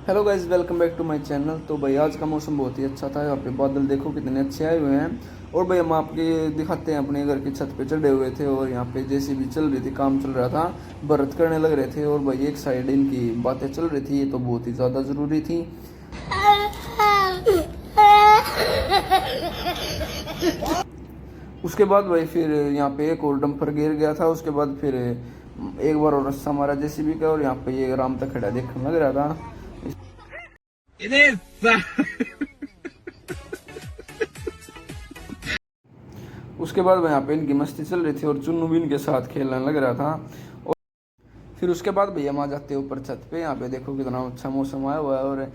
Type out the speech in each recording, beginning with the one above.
Hello guys, welcome back to my channel. तो भाई आज का मौसम बहुत ही अच्छा था। यहाँ पे बादल देखो कितने अच्छे आए हुए हैं। और भाई हम आपके दिखाते हैं, अपने घर की छत पे चढ़े हुए थे और यहाँ पे जेसीबी चल रही थी, काम चल रहा था, बरत करने लग रहे थे। और भाई एक साइड इनकी बातें चल रही थी, ये तो बहुत ही ज़्यादा ज़रूरी थी। उसके बाद भाई फिर यहाँ पे एक और डंपर गिर गया था। उसके बाद फिर एक बार और रस्सा मारा जेसीबी का, और यहाँ पे ये आराम तक खड़ा देखने लग रहा था। उसके बाद यहाँ पे इनकी मस्ती चल रही थी और चुन्नू भी इनके साथ खेलने लग रहा था। और फिर उसके बाद भैया हम आ जाते हैं ऊपर छत पे। यहाँ पे देखो कितना अच्छा मौसम आया हुआ है और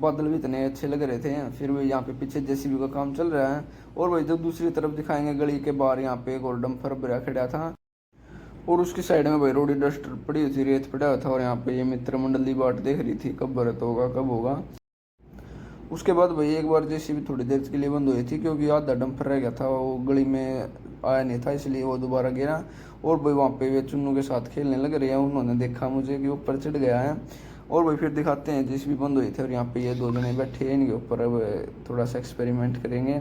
बादल भी इतने अच्छे लग रहे थे। फिर भी यहाँ पे पीछे जेसीबी का काम चल रहा है। और भाई जब दूसरी तरफ दिखाएंगे, गली के बाहर यहाँ पे एक और डंपर भरा खड़ा था और उसकी साइड में भाई रोडी डस्टर पड़ी हुई थी, रेत पड़ा हुआ था। और यहाँ पे ये मित्र मंडली बाट देख रही थी कब भरत होगा, कब होगा। उसके बाद भाई एक बार जेसीबी थोड़ी देर के लिए बंद हुई थी, क्योंकि आधा डंपर रह गया था, वो गली में आया नहीं था, इसलिए वो दोबारा गिरा। और भाई वहाँ पे वे चुन्नू के साथ खेलने लग रहे हैं। उन्होंने देखा मुझे कि ऊपर चढ़ गया है। और भाई फिर दिखाते हैं, जेसीबी बंद हुई थी और यहाँ पे ये दो जने बैठे हैं, इनके ऊपर अब थोड़ा सा एक्सपेरिमेंट करेंगे।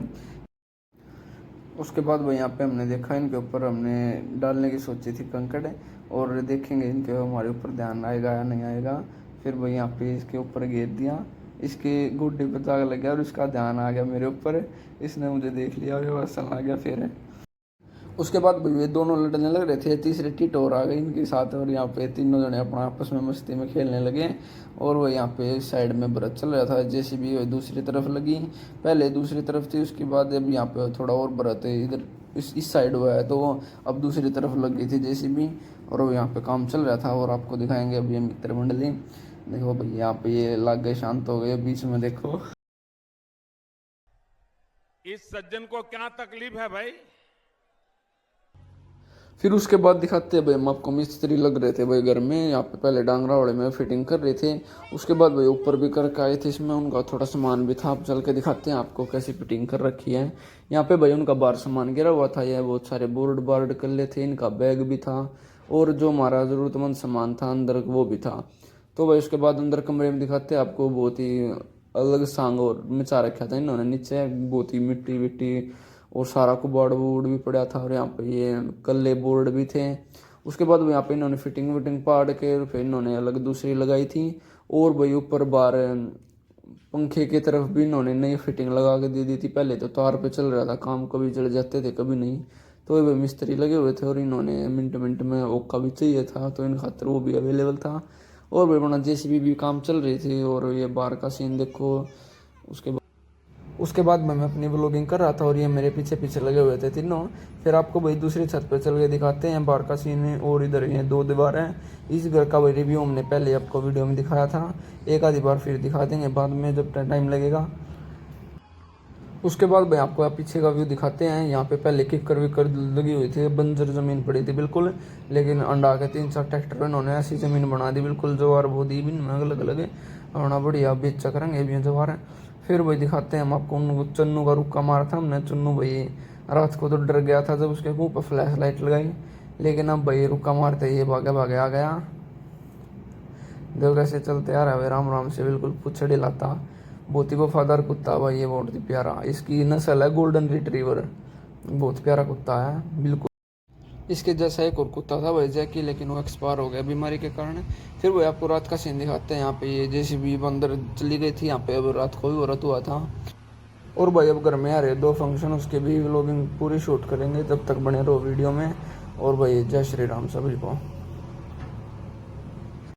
उसके बाद भाई यहाँ पे हमने देखा, इनके ऊपर हमने डालने की सोची थी कंकड़, और देखेंगे इनके हमारे ऊपर ध्यान आएगा या नहीं आएगा। फिर भाई यहाँ पे इसके ऊपर घेर दिया, इसके गोड्डे पे दाग लग गया और इसका ध्यान आ गया मेरे ऊपर। इसने मुझे देख लिया और हंसने आ गया। फिर उसके बाद भाई ये दोनों लड़ने लग रहे थे, तीसरे टिट और आ गई इनके साथ, और यहाँ पे तीनों जने अपना आपस में मस्ती में खेलने लगे। और वो यहाँ पे साइड में बरत चल रहा था, जेसीबी दूसरी तरफ लगी, पहले दूसरी तरफ थी, उसके बाद अब यहाँ पे थोड़ा और बरत इधर इस साइड हुआ है, तो अब दूसरी तरफ लग गई थी जेसीबी। और वो यहाँ पे काम चल रहा था। और आपको दिखाएंगे अभी ये मित्र मंडली। देखो भाई यहाँ पे ये लाग गए, शांत हो गए, बीच में देखो। इस सज्जन को क्या तकलीफ है भाई। फिर उसके बाद दिखाते हैं भाई, हम आपको मिस्त्री लग रहे थे भाई घर में। यहाँ पे पहले डांगरावड़े में फिटिंग कर रहे थे, उसके बाद भाई ऊपर भी करके आए थे। इसमें उनका थोड़ा सामान भी था, आप चल के दिखाते हैं आपको कैसी फिटिंग कर रखी है। यहाँ पे भाई उनका बाहर सामान गिरा हुआ था, यह बहुत सारे बोर्ड बार्ड कल्ले थे, इनका बैग भी था, और जो हमारा ज़रूरतमंद सामान था अंदर वो भी था। तो भाई उसके बाद अंदर कमरे में दिखाते हैं आपको, बहुत ही अलग सांग और मचा रखा था इन्होंने। नीचे बहुत ही मिट्टी विट्टी और सारा कुबाड़ वुड भी पड़ा था, और यहाँ पे ये कल्ले बोर्ड भी थे। उसके बाद यहाँ पे इन्होंने फिटिंग विटिंग पाड़ के फिर इन्होंने अलग दूसरी लगाई थी। और भाई ऊपर बाहर पंखे की तरफ भी इन्होंने नई फिटिंग लगा के दे दी थी। पहले तो तार पे चल रहा था काम, कभी जल जाते थे कभी नहीं। तो भाई मिस्त्री लगे हुए थे, और इन्होंने मिनट मिनट में ओका भी चाहिए था, तो इन खातर वो भी अवेलेबल था। और भाई बना जेसीबी भी काम चल रही थी। और ये बाहर का सीन देखो। उसके बाद मैं अपनी व्लॉगिंग कर रहा था, और ये मेरे पीछे पीछे लगे हुए थे तीनों। फिर आपको भाई दूसरी छत पे चल के दिखाते हैं बाहर का सीन है। और इधर ये दो दीवार हैं। इस घर का भाई रिव्यू हमने पहले आपको वीडियो में दिखाया था, एक आधी बार फिर दिखा देंगे बाद में जब टाइम लगेगा। उसके बाद भाई आपको आप पीछे का व्यू दिखाते हैं। यहाँ पे पहले किक्कर विक्कर लगी हुई थी, बंजर ज़मीन पड़ी थी बिल्कुल, लेकिन अंडा के 3-4 ट्रैक्टर इन्होंने ऐसी ज़मीन बना दी बिल्कुल, जवार बोदी भी अलग अलग होना बढ़िया बेचा करेंगे भी जवार। फिर भाई दिखाते हैं हम आपको, उनको चन्नू का रुक्का मारा था हमने। चन्नू भाई रात को तो डर गया था जब उसके मुँह पर फ्लैश लाइट लगाई, लेकिन अब भाई रुक्का मारते ये भागे भागे आ गया। देखो कैसे चलते आ रहा है राम राम से, बिल्कुल पुछड़ी लाता। बहुत ही वफादार कुत्ता भाई, ये बहुत ही प्यारा, इसकी नस्ल है गोल्डन रिट्रीवर, बहुत प्यारा कुत्ता है बिल्कुल। इसके जैसा एक और कुत्ता था भाई जैकी, लेकिन वो एक्सपायर हो गया बीमारी के कारण। फिर वो आपको रात का सीन दिखाते हैं। यहाँ पे ये जेसीबी बंदर चली गई थी, यहाँ पे अब रात को भी व्रत हुआ था। और भाई अब घर में आ रहे 2 फंक्शन, उसके भी व्लॉगिंग पूरी शूट करेंगे, तब तक बने रहो वीडियो में। और भाई जय श्री राम सभी को।